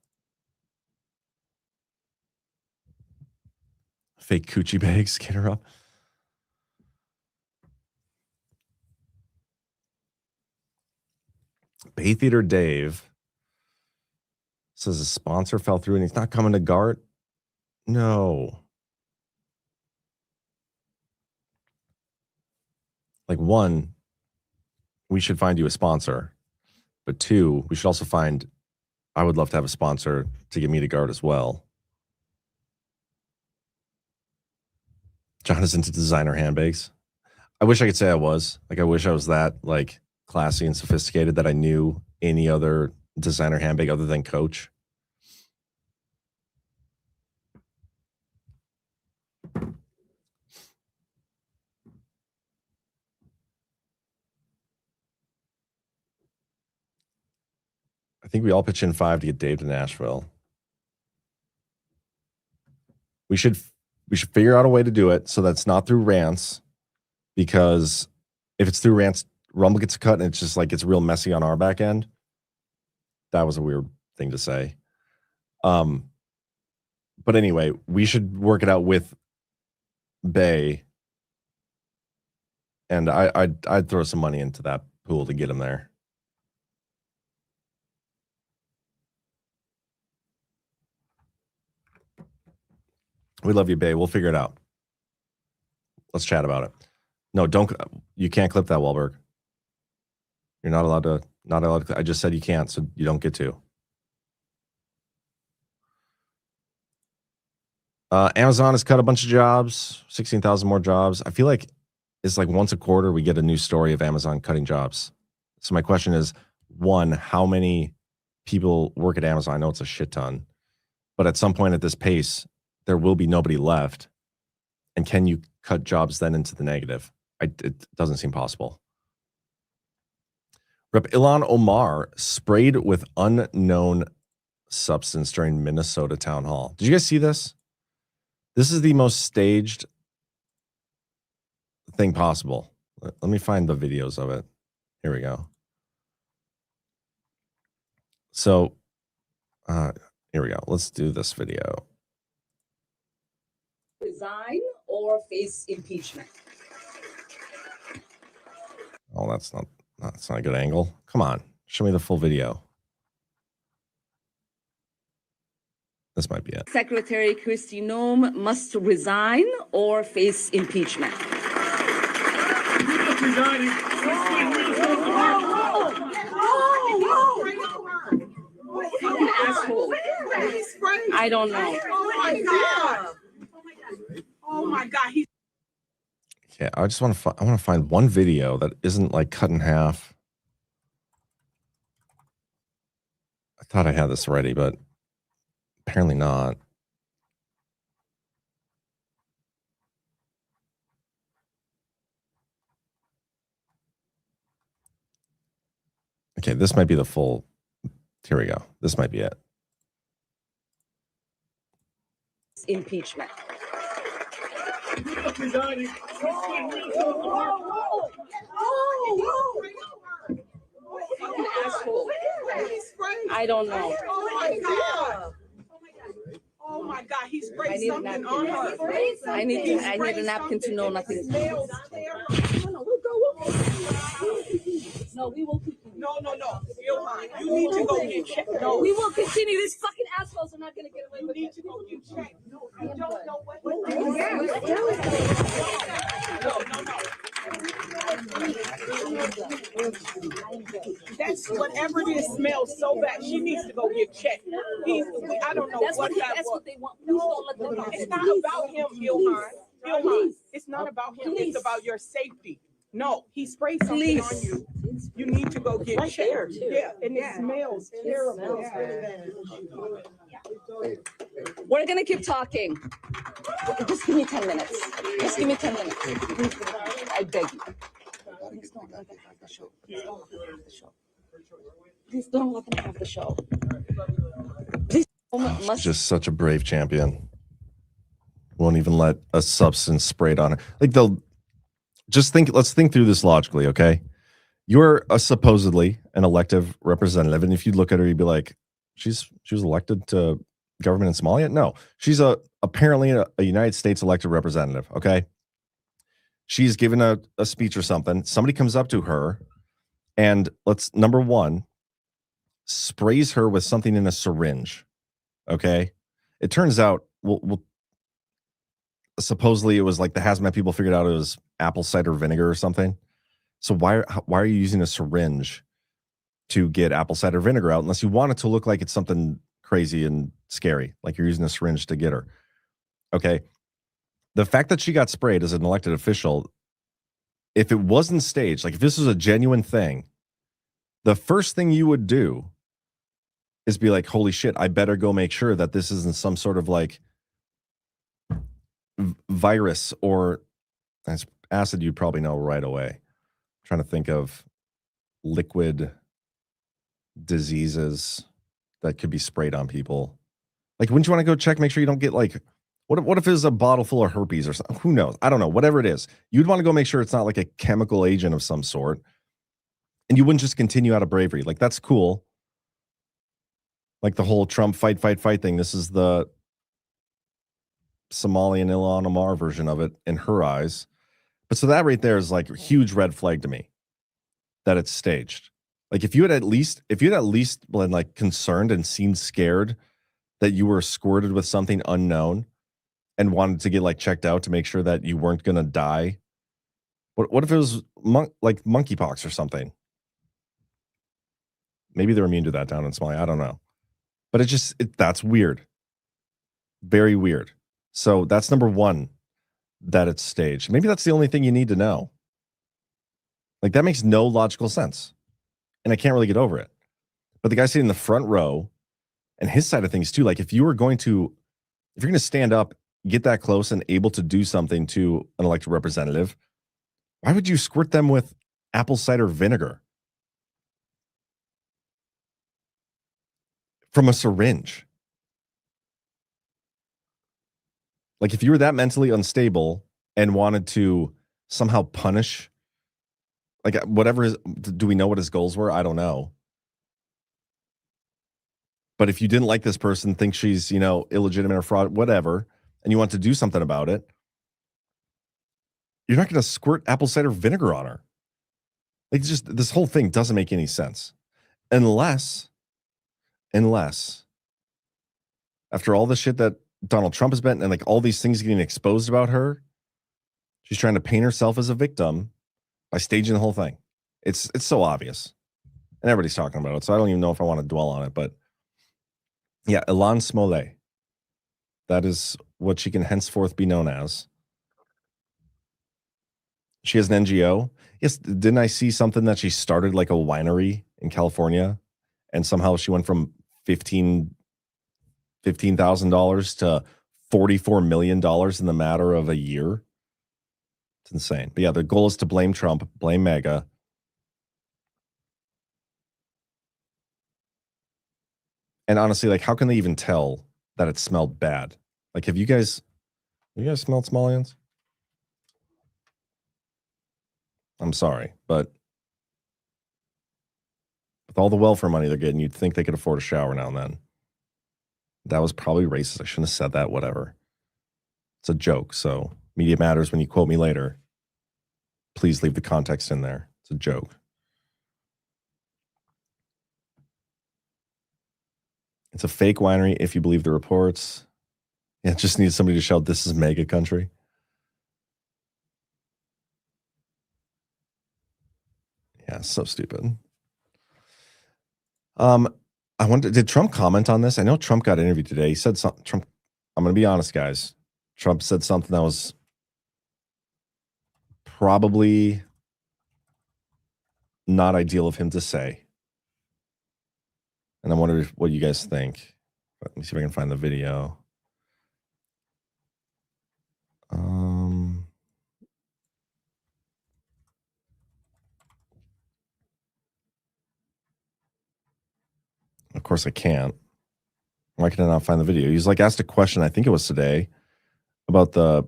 Fake coochie bags, get her up. Bay Theater Dave says a sponsor fell through and he's not coming to GART. No. Like, one, we should find you a sponsor. But two, we should also I would love to have a sponsor to get me to GART as well. John is into designer handbags. I wish I could say I was. Like, I wish I was that, like, classy and sophisticated that I knew any other designer handbag other than Coach. I think we all pitch in 5 to get Dave to Nashville. We should figure out a way to do it so that's not through rants, because if it's through rants, Rumble gets a cut and it's just like it's real messy on our back end. That was a weird thing to say. But anyway, we should work it out with Bay, and I'd throw some money into that pool to get him there. We love you, Bay. We'll figure it out. Let's chat about it. No, you can't clip that, Wahlberg. You're not allowed to. I just said you can't, so you don't get to. Amazon has cut a bunch of jobs, 16,000 more jobs. I feel like it's like once a quarter we get a new story of Amazon cutting jobs. So my question is, one, how many people work at Amazon? I know it's a shit ton, but at some point at this pace, there will be nobody left. And can you cut jobs then into the negative? It doesn't seem possible. Rep. Ilhan Omar sprayed with unknown substance during Minnesota town hall. Did you guys see this? This is the most staged thing possible. Let me find the videos of it. Here we go. So, here we go. Let's do this video. Resign or face impeachment. Oh, that's not a good angle. Come on, show me the full video. This might be it. Secretary Kristi Noem must resign or face impeachment. I don't know. Oh my God. Yeah, I just want to find one video that isn't like cut in half. thought I had this ready, but apparently not. Okay, this might be the full. Here we go. This might be it. Impeachment. I don't know. Oh my God, he sprayed something on her. I need a napkin to know nothing. No, we will continue. No. You need to go get checked. No, We will continue. These fucking assholes are not going to get away you with need it. to go get checked. No, you don't know what. That's whatever it is smells so bad. She needs to go get checked. I don't know what that That's was. what they want. Please don't let them know. It's not about him, Ilhan. It's not about him. Please. It's about your safety. No, he sprayed something on you. You need to go get Right checked. there, too. Yeah, and it smells terrible. We're going to keep talking. Just give me 10 minutes. Just give me 10 minutes. I beg you. Please don't let them have the show. Please don't let them have the show. Please don't let them have the show. Please must Just such a brave champion. Won't even let a substance sprayed on her. Like they'll just think. Let's think through this logically, okay? You're supposedly an elective representative, and if you look at her, you'd be like, she was elected to government in Somalia. No, she's apparently a United States elected representative. Okay, she's given a speech or something. Somebody comes up to her, and number one, sprays her with something in a syringe. Okay, it turns out, supposedly it was like the hazmat people figured out it was apple cider vinegar or something. So why are you using a syringe to get apple cider vinegar out unless you want it to look like it's something crazy and scary, like you're using a syringe to get her? Okay. The fact that she got sprayed as an elected official, if it wasn't staged, like if this was a genuine thing, the first thing you would do is be like, holy shit, I better go make sure that this isn't some sort of like virus or acid. You'd probably know right away. Trying to think of liquid diseases that could be sprayed on people. Like, wouldn't you want to go check, make sure you don't get like, what if it's a bottle full of herpes or something? Who knows? I don't know. Whatever it is, you'd want to go make sure it's not like a chemical agent of some sort. And you wouldn't just continue out of bravery. Like, that's cool. Like the whole Trump fight thing. This is the Somalian Ilhan Omar version of it in her eyes. But so that right there is like a huge red flag to me that it's staged. Like if you had at least been like concerned and seemed scared that you were squirted with something unknown and wanted to get like checked out to make sure that you weren't going to die. What if it was like monkeypox or something? Maybe they're immune to that down in Somalia. I don't know. But that's weird. Very weird. So that's number one, that it's staged. Maybe that's the only thing you need to know. Like that makes no logical sense. And I can't really get over it. But the guy sitting in the front row and his side of things too, like if you're going to stand up, get that close and able to do something to an elected representative, why would you squirt them with apple cider vinegar from a syringe? Like if you were that mentally unstable and wanted to somehow punish, like whatever do we know what his goals were? I don't know. But if you didn't like this person, think she's, illegitimate or fraud, whatever, and you want to do something about it, you're not going to squirt apple cider vinegar on her. Like just this whole thing doesn't make any sense. Unless after all the shit that Donald Trump has been and like all these things getting exposed about her, she's trying to paint herself as a victim by staging the whole thing. It's so obvious. And everybody's talking about it. So I don't even know if I want to dwell on it. But yeah, Ilhan Smollett. That is what she can henceforth be known as. She has an NGO. Yes, didn't I see something that she started like a winery in California? And somehow she went from $15,000 to $44 million in the matter of a year. It's insane. But yeah, the goal is to blame Trump, blame MAGA. And honestly, like, how can they even tell that it smelled bad? Like, have you guys smelled small onions? I'm sorry, but with all the welfare money they're getting, you'd think they could afford a shower now and then. That was probably racist. I shouldn't have said that. Whatever. It's a joke. So media matters. When you quote me later, please leave the context in there. It's a joke. It's a fake winery if you believe the reports. Yeah, it just needs somebody to shout, "This is mega country." Yeah, so stupid. I wonder, did Trump comment on this? I know Trump got interviewed today. He said something. Trump, I'm going to be honest, guys. Trump said something that was probably not ideal of him to say. And I wonder what you guys think. Let me see if I can find the video. Of course I can't. Why can I not find the video? He's like asked a question, I think it was today, about the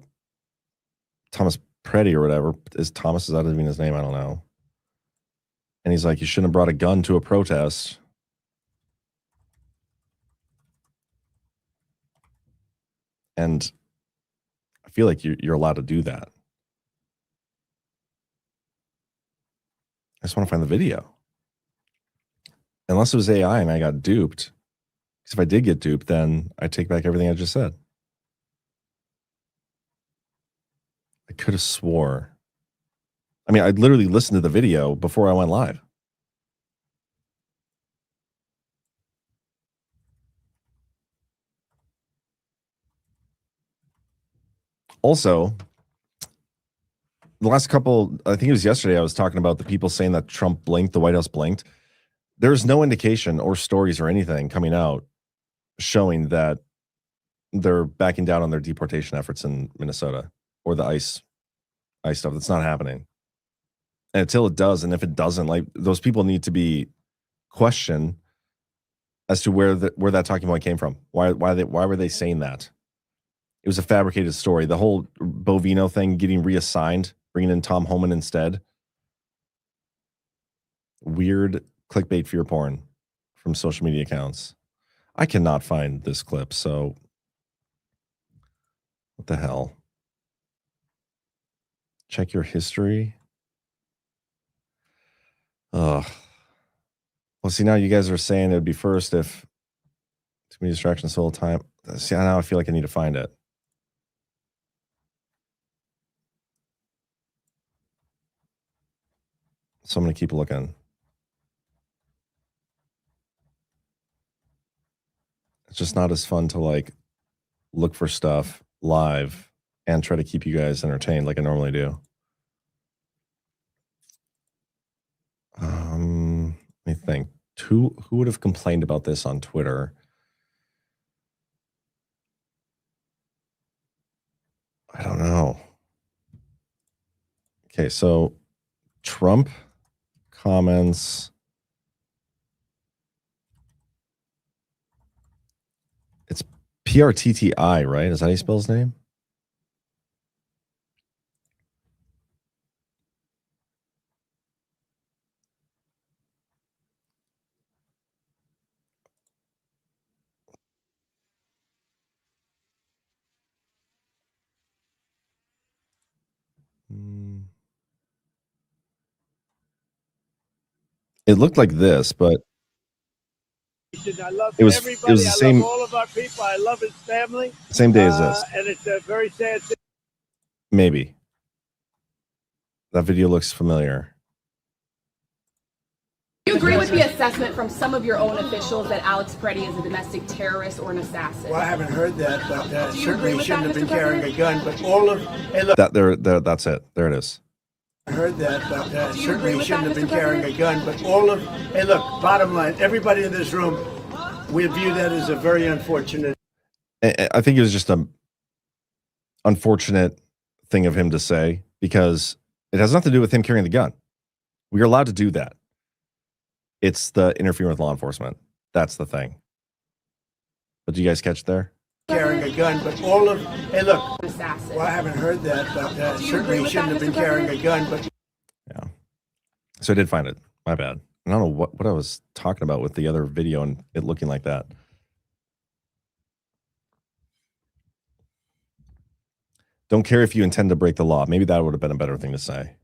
Thomas Preddy or whatever. Is that even his name? I don't know. And he's like, you shouldn't have brought a gun to a protest. And I feel like you're allowed to do that. I just want to find the video. Unless it was AI and I got duped. Because if I did get duped, then I take back everything I just said. I could have swore. I mean, I literally listened to the video before I went live. Also, the last couple, I think it was yesterday, I was talking about the people saying that Trump blinked, the White House blinked. There's no indication or stories or anything coming out showing that they're backing down on their deportation efforts in Minnesota or the ICE stuff. That's not happening. And until it does, and if it doesn't, like, those people need to be questioned as to where that talking point came from. Why were they saying that? It was a fabricated story. The whole Bovino thing getting reassigned, bringing in Tom Homan instead. Weird clickbait fear porn from social media accounts. I cannot find this clip, so what the hell? Check your history. Ugh. Well, see, now you guys are saying it would be first if too many distractions the whole time. See, now I feel like I need to find it. So I'm going to keep looking. It's just not as fun to like look for stuff live and try to keep you guys entertained like I normally do. Let me think. Who would have complained about this on Twitter? I don't know. Okay, so Trump comments. It's PRTTI, right? Is that how you spell his name? It looked like this, but I love it was everybody. the same. I love all of our people. I love his family. Same day as this. And it's a very sad thing. Maybe. That video looks familiar. Do you agree with the assessment from some of your own officials that Alex Preddy is a domestic terrorist or an assassin? Well, I haven't heard that, but Do you certainly agree with shouldn't that, have been Mr. carrying a President? gun. But all of, hey, look, That's it. There it is. I heard that, but Do you agree certainly with shouldn't that, have been Mr. carrying a gun. But all of, hey, look, bottom line, everybody in this room, We view that as a very unfortunate. I think it was just a unfortunate thing of him to say, because it has nothing to do with him carrying the gun. We are allowed to do that. It's the interfering with law enforcement. That's the thing. But do you guys catch there? Carrying a gun, but all of, hey, look, Assassin. well, I haven't heard that, but certainly he shouldn't have been carrying a gun, but Yeah. So I did find it. My bad. I don't know what I was talking about with the other video and it looking like that. Don't care if you intend to break the law. Maybe that would have been a better thing to say.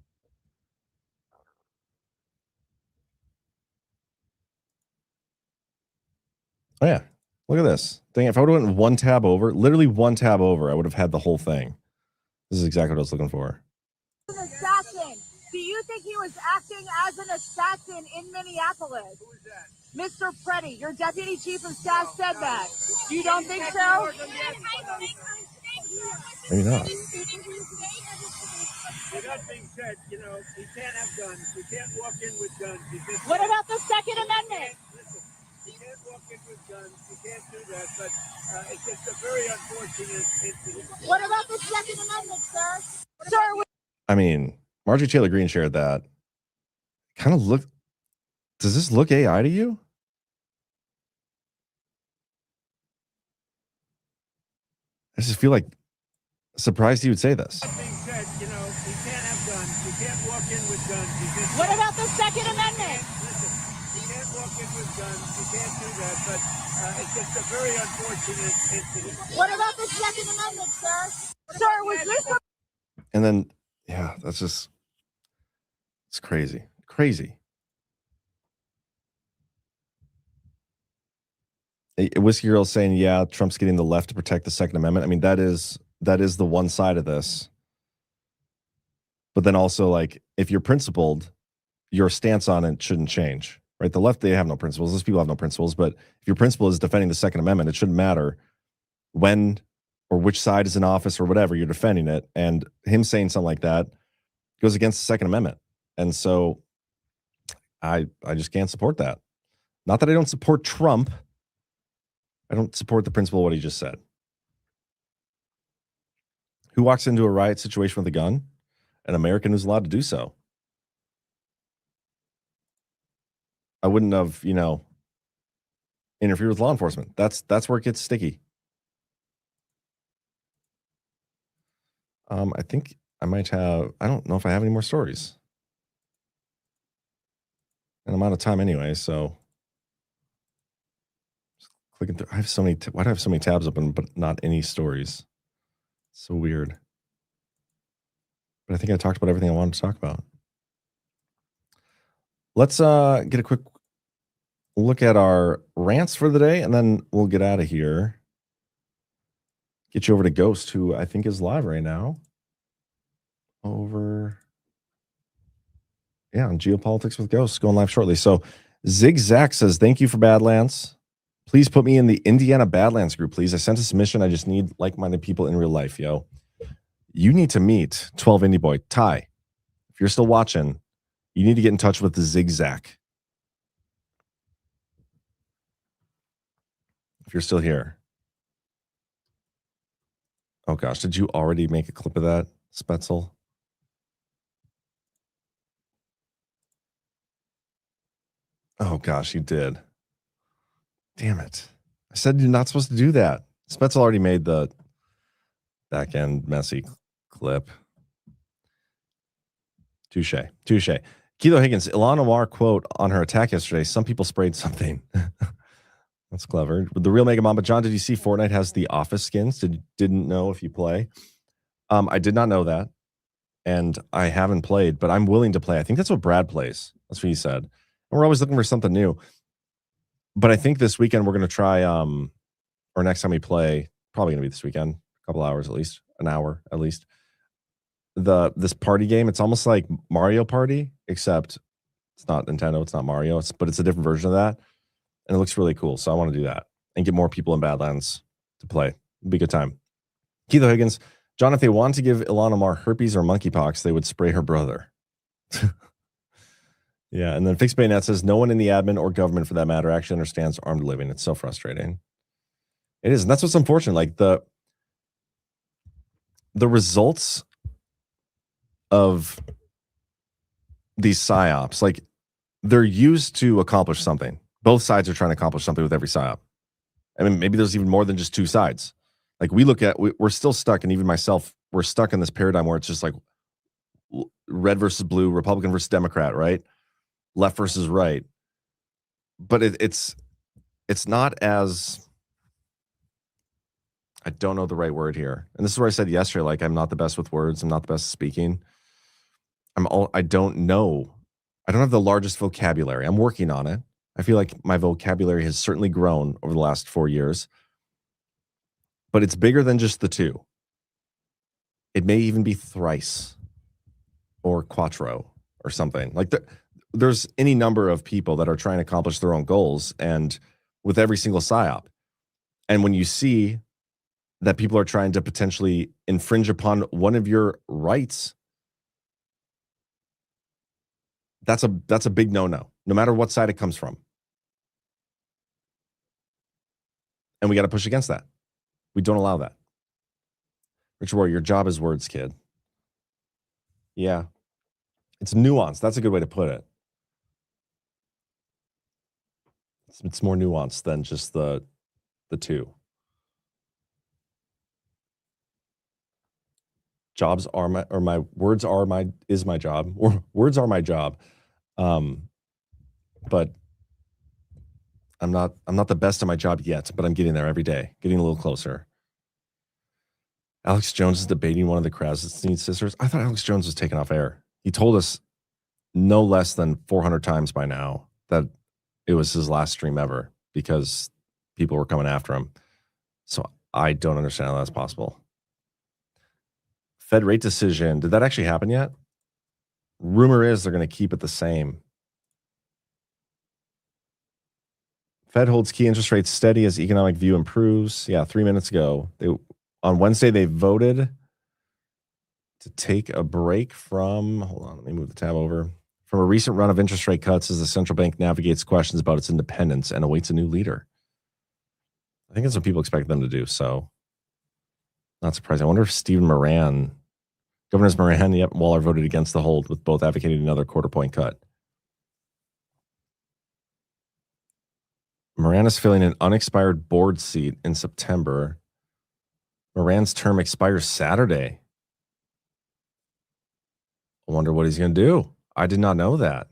Oh, yeah. Look at this. Dang, if I would have went one tab over, literally one tab over, I would have had the whole thing. This is exactly what I was looking for. An assassin. Do you think he was acting as an assassin in Minneapolis? who is that? Mr. Preddy, your deputy chief of staff said that. You don't think so? Maybe not. With that being said, you know, he can't have guns. You can't walk in with guns. What about the Second Amendment? Listen, you can't walk in with guns. You can't do that, but it's just a very unfortunate incident. What about the Second Amendment, sir? Sir, I mean, Marjorie Taylor Greene shared that. Kind of look. Does this look AI to you? I just feel like surprised he would say this. That being said, you know, you can't have guns. You can't walk in with guns. what about the Second Amendment? Listen, you can't walk in with guns. You can't do that, but it's just a very unfortunate incident. What about the Second Amendment, sir? Sir, was this a And then, yeah, that's just, it's crazy. Crazy. Whiskey Girl saying, yeah, Trump's getting the left to protect the Second Amendment. I mean, that is the one side of this. But then also, like, if you're principled, your stance on it shouldn't change, right? The left, they have no principles. Those people have no principles. But if your principle is defending the Second Amendment, it shouldn't matter when or which side is in office or whatever, you're defending it. And him saying something like that goes against the Second Amendment. And so I just can't support that. Not that I don't support Trump. I don't support the principle of what he just said. Who walks into a riot situation with a gun? An American who's allowed to do so. I wouldn't have, interfered with law enforcement. That's where it gets sticky. I think I might have, I don't know if I have any more stories. And I'm out of time anyway, so just clicking through. I have so many, why do I have so many tabs open, but not any stories? So weird. But I think I talked about everything I wanted to talk about. Let's get a quick look at our rants for the day, and then we'll get out of here. Get you over to Ghost, who I think is live right now. On Geopolitics with Ghost, going live shortly. So Zigzag says, thank you for Badlands. Please put me in the Indiana Badlands group, please. I sent a submission. I just need like-minded people in real life, yo. You need to meet 12 Indie Boy. Ty, if you're still watching, you need to get in touch with the Zigzag. If you're still here. Oh gosh, did you already make a clip of that, Spetzel? Oh gosh, you did. Damn it. I said you're not supposed to do that. Spetzel already made the back end messy clip. Touche. Kilo Higgins, Ilhan Omar quote on her attack yesterday. Some people sprayed something. That's clever. The real Mega Mamba. John, did you see Fortnite has the Office skins? Didn't know if you play. I did not know that. And I haven't played, but I'm willing to play. I think that's what Brad plays. That's what he said. And we're always looking for something new. But I think this weekend we're going to try, or next time we play, probably going to be this weekend, a couple hours at least, an hour at least. This party game, it's almost like Mario Party, except it's not Nintendo, it's not Mario, but it's a different version of that. And it looks really cool. So I want to do that and get more people in Badlands to play. It'd be a good time. Keith Higgins, John, if they wanted to give Ilhan Omar herpes or monkeypox, they would spray her brother. Yeah, and then Fixed Bayonet says, no one in the admin or government, for that matter, actually understands armed living. It's so frustrating. It is, and that's what's unfortunate. Like the results of these psyops, like they're used to accomplish something. Both sides are trying to accomplish something with every psyop. I mean, maybe there's even more than just two sides. Like we're still stuck, and even myself, we're stuck in this paradigm where it's just like red versus blue, Republican versus Democrat, right? Left versus right. But it's not as, I don't know the right word here. And this is where I said yesterday, like, I'm not the best with words. I'm not the best at speaking. I don't know. I don't have the largest vocabulary. I'm working on it. I feel like my vocabulary has certainly grown over the last 4 years. But it's bigger than just the two. It may even be thrice or quattro or something. Like there's any number of people that are trying to accomplish their own goals, and with every single psyop. And when you see that people are trying to potentially infringe upon one of your rights, that's a big no-no, no matter what side it comes from. And we got to push against that. We don't allow that. Richard Warrior, your job is words, kid. Yeah. It's nuanced. That's a good way to put it. It's more nuanced than just the two. Jobs are my words are my is my job, or words are my job. But I'm not the best at my job yet, but I'm getting there every day, getting a little closer. Alex Jones is debating one of the Krasnitsky sisters. I thought Alex Jones was taken off air. He told us no less than 400 times by now that it was his last stream ever because people were coming after him. So I don't understand how that's possible. Fed rate decision. Did that actually happen yet? Rumor is they're going to keep it the same. Fed holds key interest rates steady as economic view improves. Yeah, 3 minutes ago. On Wednesday, they voted to take a break from, hold on, let me move the tab over, from a recent run of interest rate cuts as the central bank navigates questions about its independence and awaits a new leader. I think that's what people expect them to do, so not surprising. I wonder if Governors Moran and Waller voted against the hold, with both advocating another quarter-point cut. Moran is filling an unexpired board seat in September. Moran's term expires Saturday. I wonder what he's going to do. I did not know that.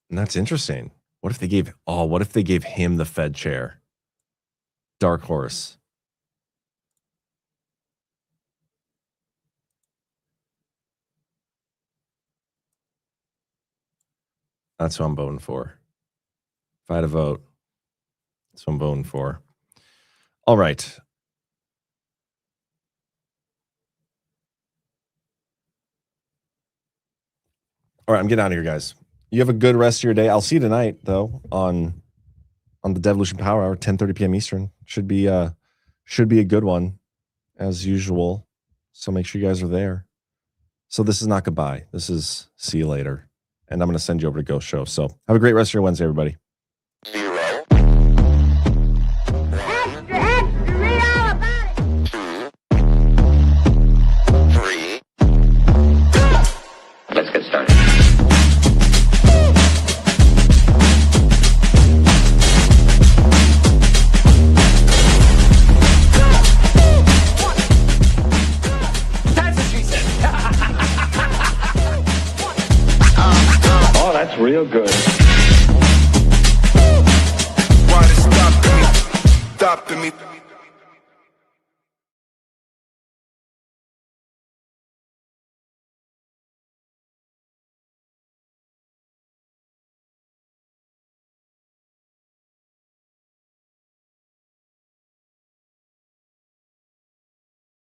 And that's interesting. What if they gave him the Fed chair? Dark horse. That's what I'm voting for. If I had a vote, that's what I'm voting for. All right. All right, I'm getting out of here, guys. You have a good rest of your day. I'll see you tonight, though, on the Devolution Power Hour, 10:30 p.m. Eastern. Should be a good one, as usual. So make sure you guys are there. So this is not goodbye. This is see you later. And I'm going to send you over to Ghost Show. So have a great rest of your Wednesday, everybody. Let's get started. That's what she said. Oh, that's real good. Why they stopping me?